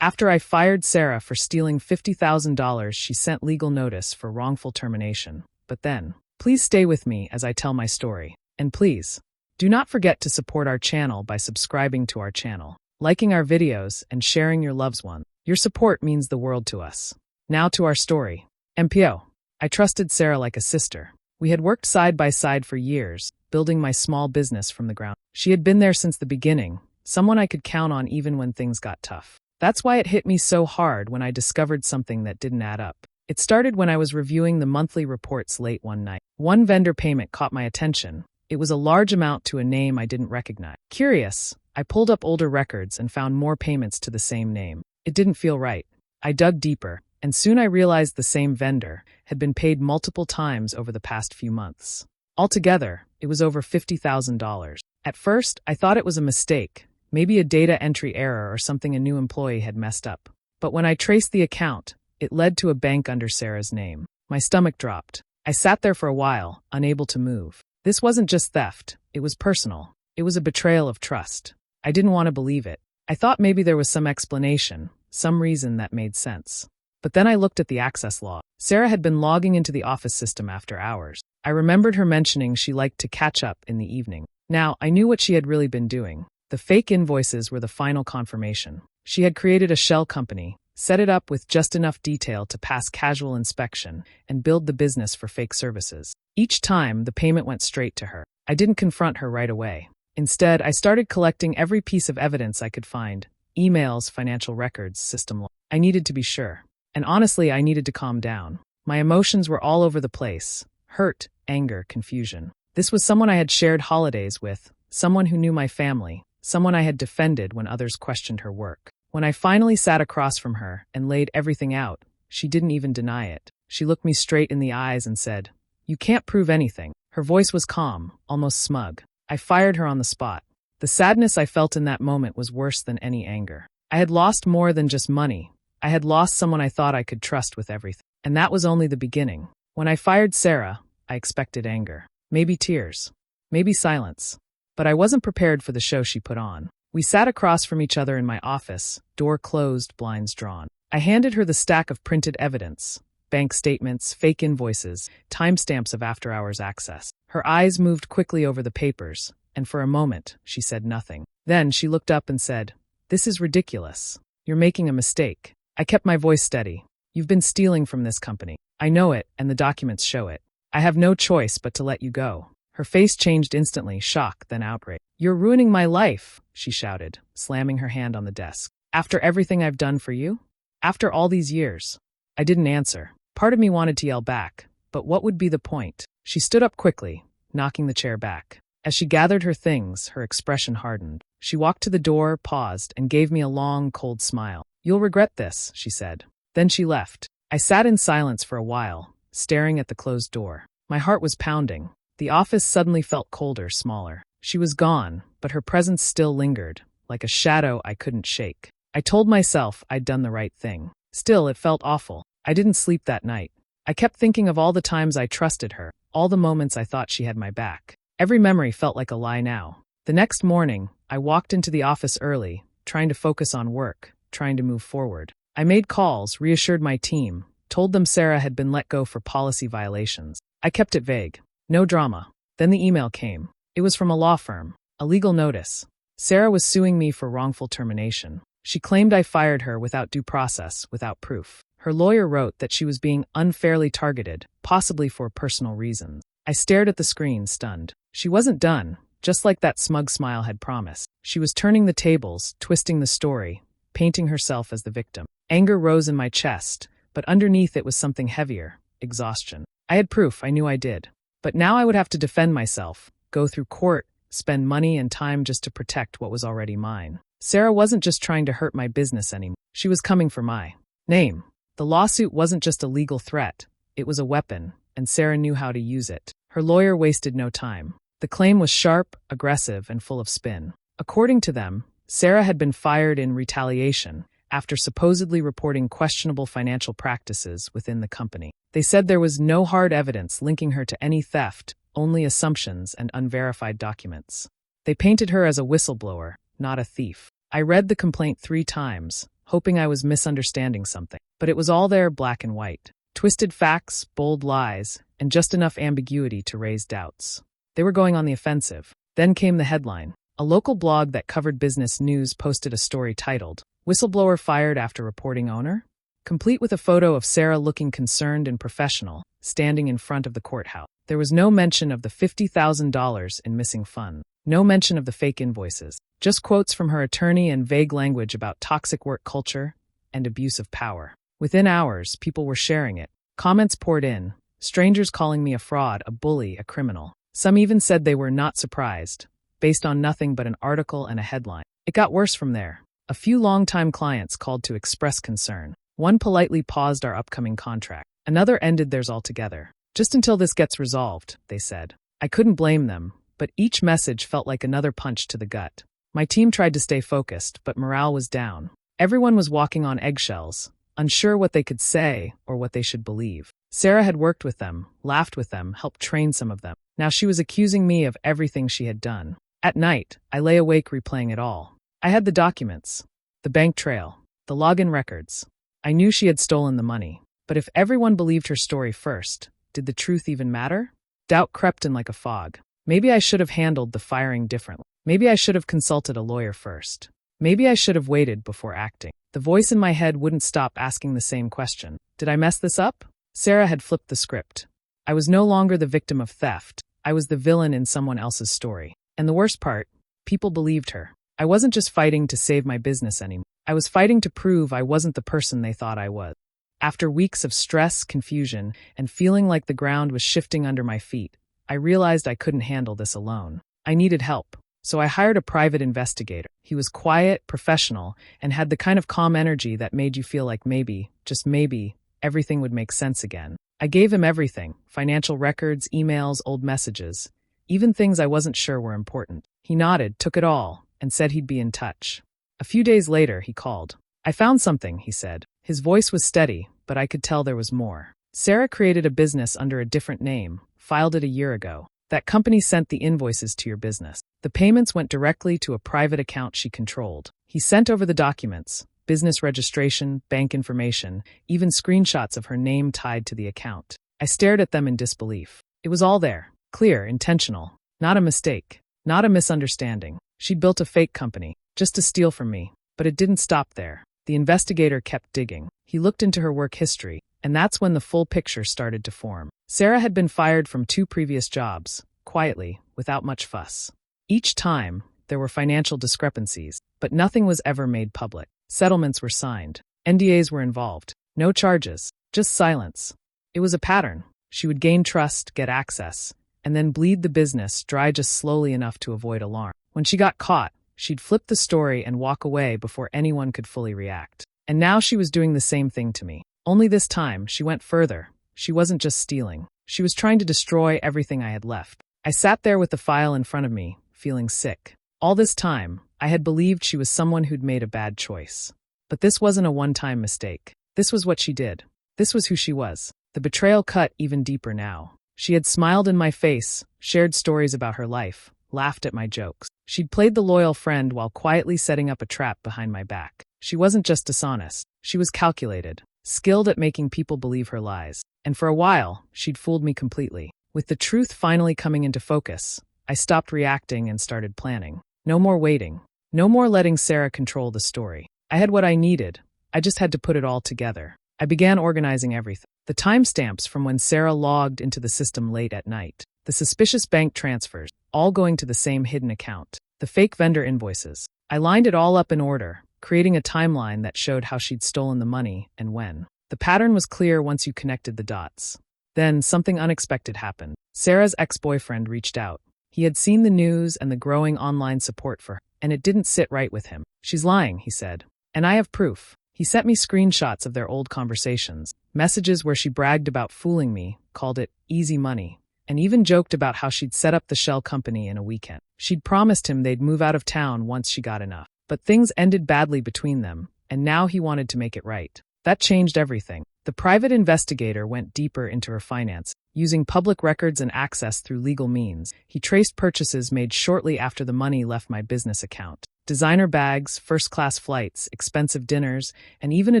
After I fired Sarah for stealing $50,000, she sent legal notice for wrongful termination. But then, please stay with me as I tell my story. And please, do not forget to support our channel by subscribing to our channel, liking our videos, and sharing your loved ones. Your support means the world to us. Now to our story. MPO. I trusted Sarah like a sister. We had worked side by side for years, building my small business from the ground. She had been there since the beginning, someone I could count on even when things got tough. That's why it hit me so hard when I discovered something that didn't add up. It started when I was reviewing the monthly reports late one night. One vendor payment caught my attention. It was a large amount to a name I didn't recognize. Curious, I pulled up older records and found more payments to the same name. It didn't feel right. I dug deeper, and soon I realized the same vendor had been paid multiple times over the past few months. Altogether, it was over $50,000. At first, I thought it was a mistake, maybe a data entry error or something a new employee had messed up. But when I traced the account, it led to a bank under Sarah's name. My stomach dropped. I sat there for a while, unable to move. This wasn't just theft, it was personal. It was a betrayal of trust. I didn't want to believe it. I thought maybe there was some explanation, some reason that made sense. But then I looked at the access log. Sarah had been logging into the office system after hours. I remembered her mentioning she liked to catch up in the evening. Now, I knew what she had really been doing. The fake invoices were the final confirmation. She had created a shell company, set it up with just enough detail to pass casual inspection, and build the business for fake services. Each time, the payment went straight to her. I didn't confront her right away. Instead, I started collecting every piece of evidence I could find. Emails, financial records, system log. I needed to be sure. And honestly, I needed to calm down. My emotions were all over the place. Hurt, anger, confusion. This was someone I had shared holidays with, someone who knew my family, someone I had defended when others questioned her work. When I finally sat across from her and laid everything out, she didn't even deny it. She looked me straight in the eyes and said, "You can't prove anything." Her voice was calm, almost smug. I fired her on the spot. The sadness I felt in that moment was worse than any anger. I had lost more than just money. I had lost someone I thought I could trust with everything. And that was only the beginning. When I fired Sarah, I expected anger. Maybe tears. Maybe silence. But I wasn't prepared for the show she put on. We sat across from each other in my office, door closed, blinds drawn. I handed her the stack of printed evidence. Bank statements, fake invoices, timestamps of after-hours access. Her eyes moved quickly over the papers, and for a moment, she said nothing. Then she looked up and said, "This is ridiculous. You're making a mistake." I kept my voice steady. "You've been stealing from this company. I know it, and the documents show it. I have no choice but to let you go." Her face changed instantly, shock, then outrage. "You're ruining my life," she shouted, slamming her hand on the desk. "After everything I've done for you? After all these years?" I didn't answer. Part of me wanted to yell back, but what would be the point? She stood up quickly, knocking the chair back. As she gathered her things, her expression hardened. She walked to the door, paused, and gave me a long, cold smile. "You'll regret this," she said. Then she left. I sat in silence for a while, staring at the closed door. My heart was pounding. The office suddenly felt colder, smaller. She was gone, but her presence still lingered, like a shadow I couldn't shake. I told myself I'd done the right thing. Still, it felt awful. I didn't sleep that night. I kept thinking of all the times I trusted her, all the moments I thought she had my back. Every memory felt like a lie now. The next morning, I walked into the office early, trying to focus on work, trying to move forward. I made calls, reassured my team, told them Sarah had been let go for policy violations. I kept it vague. No drama. Then the email came. It was from a law firm. A legal notice. Sarah was suing me for wrongful termination. She claimed I fired her without due process, without proof. Her lawyer wrote that she was being unfairly targeted, possibly for personal reasons. I stared at the screen, stunned. She wasn't done, just like that smug smile had promised. She was turning the tables, twisting the story, painting herself as the victim. Anger rose in my chest, but underneath it was something heavier, exhaustion. I had proof, I knew I did. But now I would have to defend myself, go through court, spend money and time just to protect what was already mine. Sarah wasn't just trying to hurt my business anymore. She was coming for my name. The lawsuit wasn't just a legal threat. It was a weapon, and Sarah knew how to use it. Her lawyer wasted no time. The claim was sharp, aggressive, and full of spin. According to them, Sarah had been fired in retaliation after supposedly reporting questionable financial practices within the company. They said there was no hard evidence linking her to any theft, only assumptions and unverified documents. They painted her as a whistleblower, not a thief. I read the complaint 3 times, hoping I was misunderstanding something. But it was all there, black and white. Twisted facts, bold lies, and just enough ambiguity to raise doubts. They were going on the offensive. Then came the headline. A local blog that covered business news posted a story titled, "Whistleblower Fired After Reporting Owner?" Complete with a photo of Sarah looking concerned and professional, standing in front of the courthouse. There was no mention of the $50,000 in missing funds. No mention of the fake invoices. Just quotes from her attorney and vague language about toxic work culture and abuse of power. Within hours, people were sharing it. Comments poured in, strangers calling me a fraud, a bully, a criminal. Some even said they were not surprised, based on nothing but an article and a headline. It got worse from there. A few longtime clients called to express concern. One politely paused our upcoming contract. Another ended theirs altogether. Just until this gets resolved, they said. I couldn't blame them, but each message felt like another punch to the gut. My team tried to stay focused, but morale was down. Everyone was walking on eggshells, unsure what they could say or what they should believe. Sarah had worked with them, laughed with them, helped train some of them. Now she was accusing me of everything she had done. At night, I lay awake replaying it all. I had the documents, the bank trail, the login records. I knew she had stolen the money. But if everyone believed her story first, did the truth even matter? Doubt crept in like a fog. Maybe I should have handled the firing differently. Maybe I should have consulted a lawyer first. Maybe I should have waited before acting. The voice in my head wouldn't stop asking the same question. Did I mess this up? Sarah had flipped the script. I was no longer the victim of theft. I was the villain in someone else's story. And the worst part, people believed her. I wasn't just fighting to save my business anymore. I was fighting to prove I wasn't the person they thought I was. After weeks of stress, confusion, and feeling like the ground was shifting under my feet, I realized I couldn't handle this alone. I needed help. So I hired a private investigator. He was quiet, professional, and had the kind of calm energy that made you feel like maybe, just maybe, everything would make sense again. I gave him everything: financial records, emails, old messages, even things I wasn't sure were important. He nodded, took it all, and said he'd be in touch. A few days later, he called. I found something, he said. His voice was steady, but I could tell there was more. Sarah created a business under a different name, filed it a year ago. That company sent the invoices to your business. The payments went directly to a private account she controlled. He sent over the documents, business registration, bank information, even screenshots of her name tied to the account. I stared at them in disbelief. It was all there, clear, intentional, not a mistake, not a misunderstanding. She'd built a fake company, just to steal from me. But it didn't stop there. The investigator kept digging. He looked into her work history, and that's when the full picture started to form. Sarah had been fired from 2 previous jobs, quietly, without much fuss. Each time, there were financial discrepancies, but nothing was ever made public. Settlements were signed. NDAs were involved. No charges, just silence. It was a pattern. She would gain trust, get access, and then bleed the business dry just slowly enough to avoid alarm. When she got caught, she'd flip the story and walk away before anyone could fully react. And now she was doing the same thing to me. Only this time, she went further. She wasn't just stealing. She was trying to destroy everything I had left. I sat there with the file in front of me, feeling sick. All this time, I had believed she was someone who'd made a bad choice. But this wasn't a one-time mistake. This was what she did. This was who she was. The betrayal cut even deeper now. She had smiled in my face, shared stories about her life, laughed at my jokes. She'd played the loyal friend while quietly setting up a trap behind my back. She wasn't just dishonest. She was calculated, skilled at making people believe her lies. And for a while, she'd fooled me completely. With the truth finally coming into focus, I stopped reacting and started planning. No more waiting. No more letting Sarah control the story. I had what I needed. I just had to put it all together. I began organizing everything. The timestamps from when Sarah logged into the system late at night. The suspicious bank transfers, all going to the same hidden account. The fake vendor invoices. I lined it all up in order, creating a timeline that showed how she'd stolen the money and when. The pattern was clear once you connected the dots. Then something unexpected happened. Sarah's ex-boyfriend reached out. He had seen the news and the growing online support for her, and it didn't sit right with him. She's lying, he said. And I have proof. He sent me screenshots of their old conversations, messages where she bragged about fooling me, called it easy money, and even joked about how she'd set up the shell company in a weekend. She'd promised him they'd move out of town once she got enough. But things ended badly between them, and now he wanted to make it right. That changed everything. The private investigator went deeper into her finance. Using public records and access through legal means, he traced purchases made shortly after the money left my business account. Designer bags, first-class flights, expensive dinners, and even a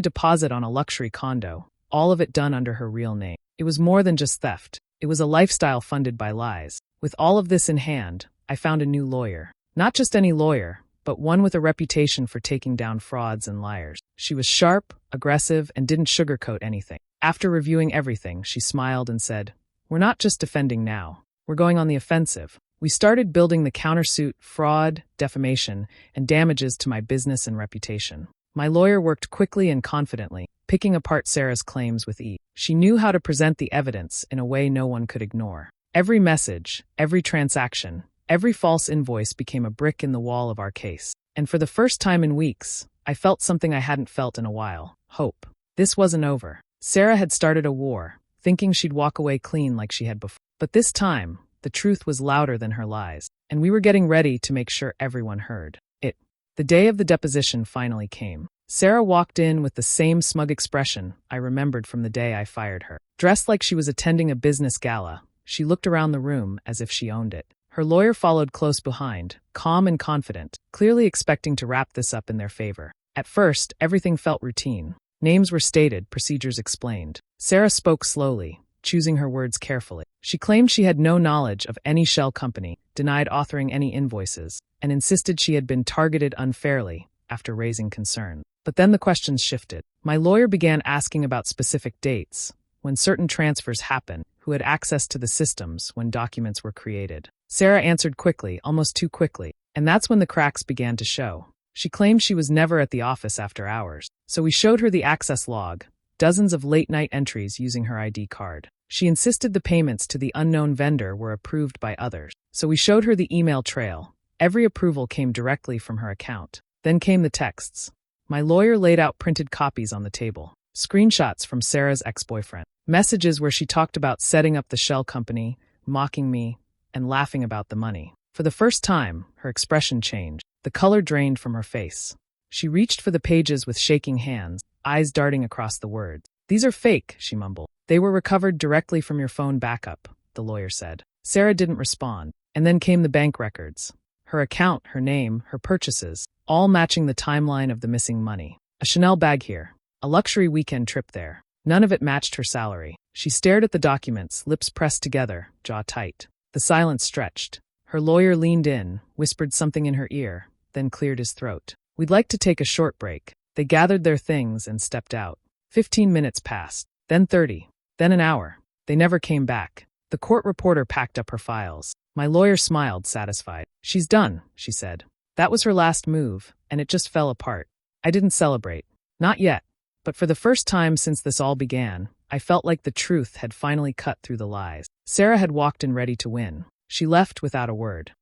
deposit on a luxury condo, all of it done under her real name. It was more than just theft. It was a lifestyle funded by lies. With all of this in hand, I found a new lawyer. Not just any lawyer, but one with a reputation for taking down frauds and liars. She was sharp, aggressive, and didn't sugarcoat anything. After reviewing everything, she smiled and said, "We're not just defending now. We're going on the offensive." We started building the countersuit, fraud, defamation, and damages to my business and reputation. My lawyer worked quickly and confidently, picking apart Sarah's claims with ease. She knew how to present the evidence in a way no one could ignore. Every message, every transaction, every false invoice became a brick in the wall of our case. And for the first time in weeks, I felt something I hadn't felt in a while: hope. This wasn't over. Sarah had started a war, thinking she'd walk away clean like she had before. But this time, the truth was louder than her lies, and we were getting ready to make sure everyone heard it. The day of the deposition finally came. Sarah walked in with the same smug expression I remembered from the day I fired her. Dressed like she was attending a business gala, she looked around the room as if she owned it. Her lawyer followed close behind, calm and confident, clearly expecting to wrap this up in their favor. At first, everything felt routine. Names were stated, procedures explained. Sarah spoke slowly, choosing her words carefully. She claimed she had no knowledge of any shell company, denied authoring any invoices, and insisted she had been targeted unfairly after raising concern. But then the questions shifted. My lawyer began asking about specific dates, when certain transfers happened, who had access to the systems when documents were created. Sarah answered quickly, almost too quickly, and that's when the cracks began to show. She claimed she was never at the office after hours, so we showed her the access log, dozens of late-night entries using her ID card. She insisted the payments to the unknown vendor were approved by others, so we showed her the email trail. Every approval came directly from her account. Then came the texts. My lawyer laid out printed copies on the table. Screenshots from Sarah's ex-boyfriend. Messages where she talked about setting up the shell company, mocking me, and laughing about the money. For the first time, her expression changed. The color drained from her face. She reached for the pages with shaking hands, eyes darting across the words. "These are fake," she mumbled. "They were recovered directly from your phone backup," the lawyer said. Sarah didn't respond. And then came the bank records. Her account, her name, her purchases, all matching the timeline of the missing money. A Chanel bag here. A luxury weekend trip there. None of it matched her salary. She stared at the documents, lips pressed together, jaw tight. The silence stretched. Her lawyer leaned in, whispered something in her ear, then cleared his throat. "We'd like to take a short break." They gathered their things and stepped out. 15 minutes passed, then 30, then an hour. They never came back. The court reporter packed up her files. My lawyer smiled, satisfied. "She's done," she said. That was her last move, and it just fell apart. I didn't celebrate. Not yet. But for the first time since this all began, I felt like the truth had finally cut through the lies. Sarah had walked in ready to win. She left without a word.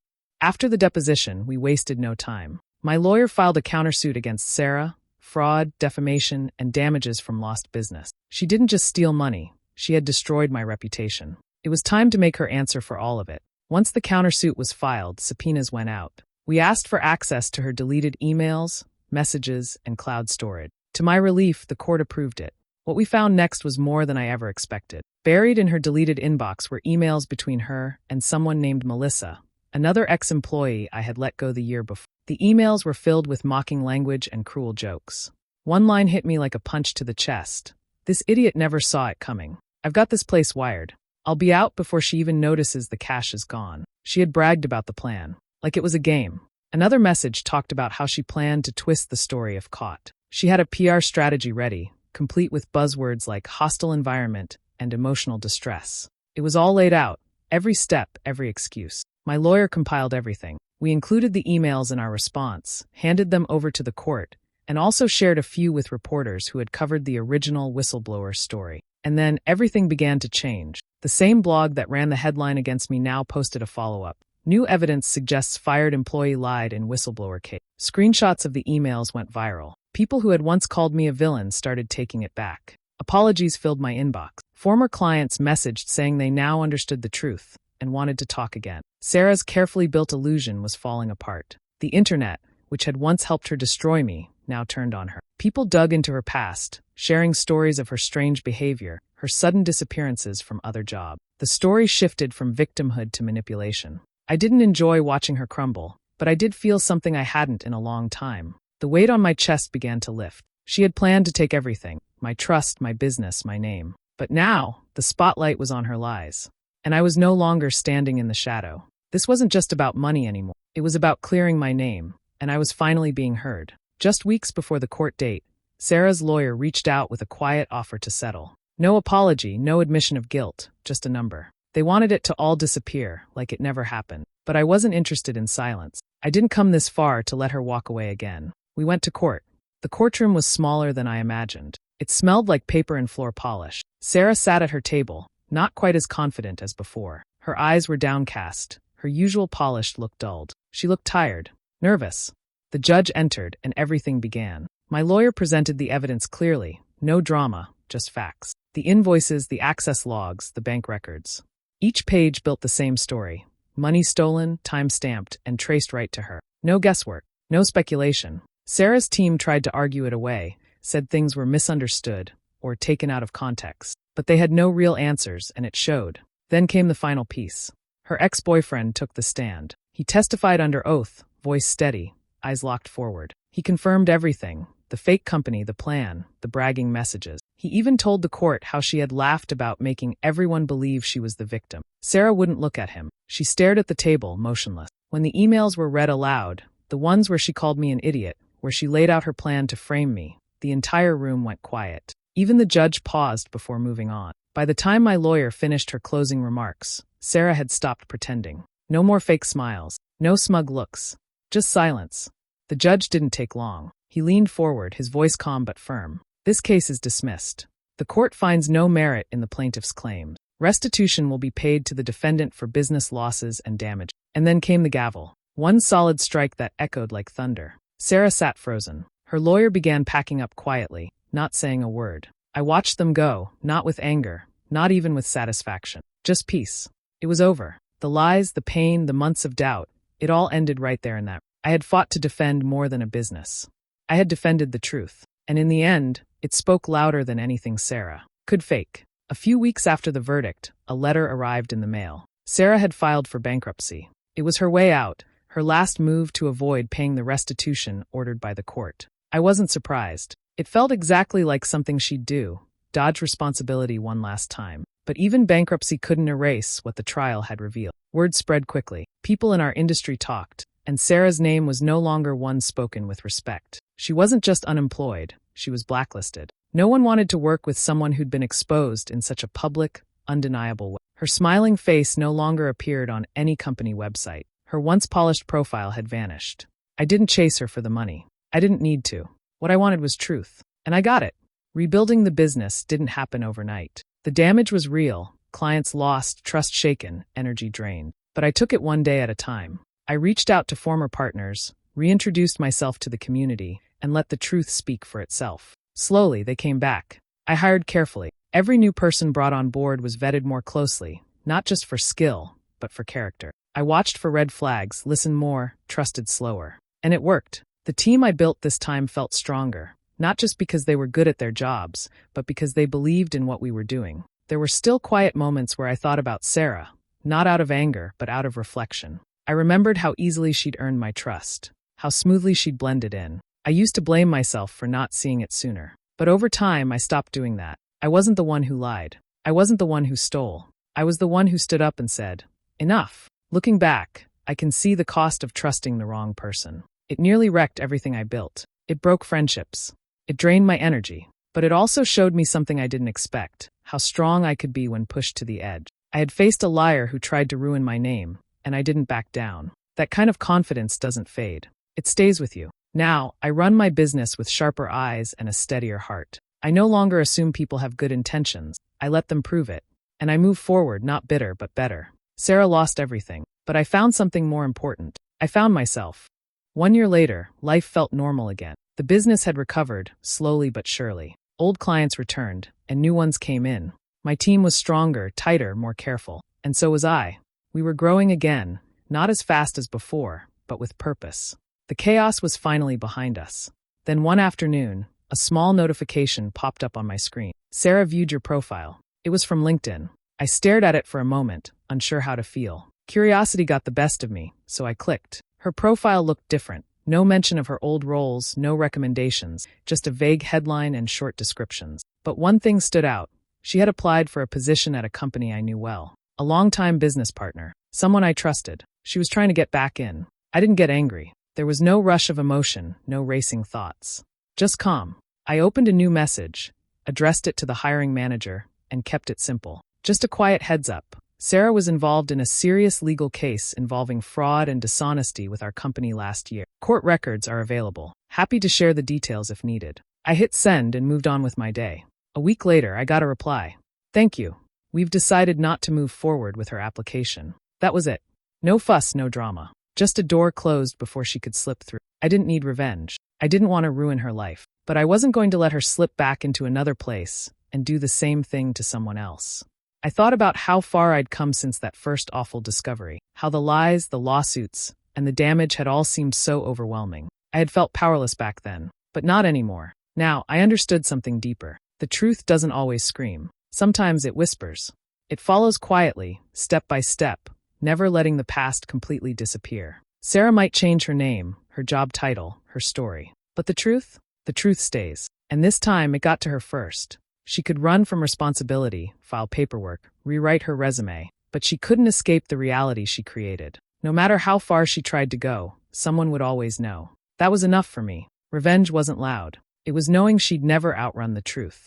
After the deposition, we wasted no time. My lawyer filed a countersuit against Sarah, fraud, defamation, and damages from lost business. She didn't just steal money. She had destroyed my reputation. It was time to make her answer for all of it. Once the countersuit was filed, subpoenas went out. We asked for access to her deleted emails, messages, and cloud storage. To my relief, the court approved it. What we found next was more than I ever expected. Buried in her deleted inbox were emails between her and someone named Melissa, another ex-employee I had let go the year before. The emails were filled with mocking language and cruel jokes. One line hit me like a punch to the chest. "This idiot never saw it coming. I've got this place wired. I'll be out before she even notices the cash is gone." She had bragged about the plan, like it was a game. Another message talked about how she planned to twist the story if caught. She had a PR strategy ready, complete with buzzwords like hostile environment and emotional distress. It was all laid out, every step, every excuse. My lawyer compiled everything. We included the emails in our response, handed them over to the court, and also shared a few with reporters who had covered the original whistleblower story. And then everything began to change. The same blog that ran the headline against me now posted a follow-up. New evidence suggests fired employee lied in whistleblower case. Screenshots of the emails went viral. People who had once called me a villain started taking it back. Apologies filled my inbox. Former clients messaged saying they now understood the truth and wanted to talk again. Sarah's carefully built illusion was falling apart. The internet, which had once helped her destroy me, now turned on her. People dug into her past, sharing stories of her strange behavior, her sudden disappearances from other jobs. The story shifted from victimhood to manipulation. I didn't enjoy watching her crumble, but I did feel something I hadn't in a long time. The weight on my chest began to lift. She had planned to take everything, my trust, my business, my name. But now, the spotlight was on her lies. And I was no longer standing in the shadow. This wasn't just about money anymore. It was about clearing my name, and I was finally being heard. Just weeks before the court date, Sarah's lawyer reached out with a quiet offer to settle. No apology, no admission of guilt, just a number. They wanted it to all disappear, like it never happened. But I wasn't interested in silence. I didn't come this far to let her walk away again. We went to court. The courtroom was smaller than I imagined. It smelled like paper and floor polish. Sarah sat at her table, not quite as confident as before. Her eyes were downcast. Her usual polished look dulled. She looked tired, nervous. The judge entered, and everything began. My lawyer presented the evidence clearly. No drama, just facts. The invoices, the access logs, the bank records. Each page built the same story. Money stolen, time-stamped, and traced right to her. No guesswork, no speculation. Sarah's team tried to argue it away, said things were misunderstood or taken out of context. But they had no real answers, and it showed. Then came the final piece. Her ex-boyfriend took the stand. He testified under oath, voice steady, eyes locked forward. He confirmed everything. The fake company, the plan, the bragging messages. He even told the court how she had laughed about making everyone believe she was the victim. Sarah wouldn't look at him. She stared at the table, motionless. When the emails were read aloud, the ones where she called me an idiot, where she laid out her plan to frame me, the entire room went quiet. Even the judge paused before moving on. By the time my lawyer finished her closing remarks, Sarah had stopped pretending. No more fake smiles, no smug looks, just silence. The judge didn't take long. He leaned forward, his voice calm but firm. This case is dismissed. The court finds no merit in the plaintiff's claims. Restitution will be paid to the defendant for business losses and damage. And then came the gavel. One solid strike that echoed like thunder. Sarah sat frozen. Her lawyer began packing up quietly, not saying a word. I watched them go, not with anger, not even with satisfaction. Just peace. It was over. The lies, the pain, the months of doubt, it all ended right there in that. I had fought to defend more than a business. I had defended the truth. And in the end, it spoke louder than anything Sarah could fake. A few weeks after the verdict, a letter arrived in the mail. Sarah had filed for bankruptcy. It was her way out, her last move to avoid paying the restitution ordered by the court. I wasn't surprised. It felt exactly like something she'd do, dodge responsibility one last time. But even bankruptcy couldn't erase what the trial had revealed. Word spread quickly. People in our industry talked, and Sarah's name was no longer one spoken with respect. She wasn't just unemployed, she was blacklisted. No one wanted to work with someone who'd been exposed in such a public, undeniable way. Her smiling face no longer appeared on any company website. Her once polished profile had vanished. I didn't chase her for the money. I didn't need to. What I wanted was truth. And I got it. Rebuilding the business didn't happen overnight. The damage was real. Clients lost, trust shaken, energy drained. But I took it one day at a time. I reached out to former partners, reintroduced myself to the community, and let the truth speak for itself. Slowly, they came back. I hired carefully. Every new person brought on board was vetted more closely, not just for skill, but for character. I watched for red flags, listened more, trusted slower. And it worked. The team I built this time felt stronger, not just because they were good at their jobs, but because they believed in what we were doing. There were still quiet moments where I thought about Sarah, not out of anger, but out of reflection. I remembered how easily she'd earned my trust, how smoothly she'd blended in. I used to blame myself for not seeing it sooner. But over time, I stopped doing that. I wasn't the one who lied. I wasn't the one who stole. I was the one who stood up and said, enough. Looking back, I can see the cost of trusting the wrong person. It nearly wrecked everything I built. It broke friendships. It drained my energy. But it also showed me something I didn't expect, how strong I could be when pushed to the edge. I had faced a liar who tried to ruin my name, and I didn't back down. That kind of confidence doesn't fade. It stays with you. Now, I run my business with sharper eyes and a steadier heart. I no longer assume people have good intentions. I let them prove it. And I move forward, not bitter, but better. Sarah lost everything, but I found something more important. I found myself. 1 year later, life felt normal again. The business had recovered, slowly but surely. Old clients returned, and new ones came in. My team was stronger, tighter, more careful. And so was I. We were growing again, not as fast as before, but with purpose. The chaos was finally behind us. Then one afternoon, a small notification popped up on my screen. Sarah viewed your profile. It was from LinkedIn. I stared at it for a moment, unsure how to feel. Curiosity got the best of me, so I clicked. Her profile looked different. No mention of her old roles, no recommendations, just a vague headline and short descriptions. But one thing stood out. She had applied for a position at a company I knew well. A longtime business partner. Someone I trusted. She was trying to get back in. I didn't get angry. There was no rush of emotion, no racing thoughts. Just calm. I opened a new message, addressed it to the hiring manager, and kept it simple. Just a quiet heads up. Sarah was involved in a serious legal case involving fraud and dishonesty with our company last year. Court records are available. Happy to share the details if needed. I hit send and moved on with my day. A week later, I got a reply. Thank you. We've decided not to move forward with her application. That was it. No fuss, no drama. Just a door closed before she could slip through. I didn't need revenge. I didn't want to ruin her life. But I wasn't going to let her slip back into another place and do the same thing to someone else. I thought about how far I'd come since that first awful discovery, how the lies, the lawsuits, and the damage had all seemed so overwhelming. I had felt powerless back then, but not anymore. Now, I understood something deeper. The truth doesn't always scream. Sometimes it whispers. It follows quietly, step by step, never letting the past completely disappear. Sarah might change her name, her job title, her story. But the truth stays. And this time, it got to her first. She could run from responsibility, file paperwork, rewrite her resume, but she couldn't escape the reality she created. No matter how far she tried to go, someone would always know. That was enough for me. Revenge wasn't loud. It was knowing she'd never outrun the truth.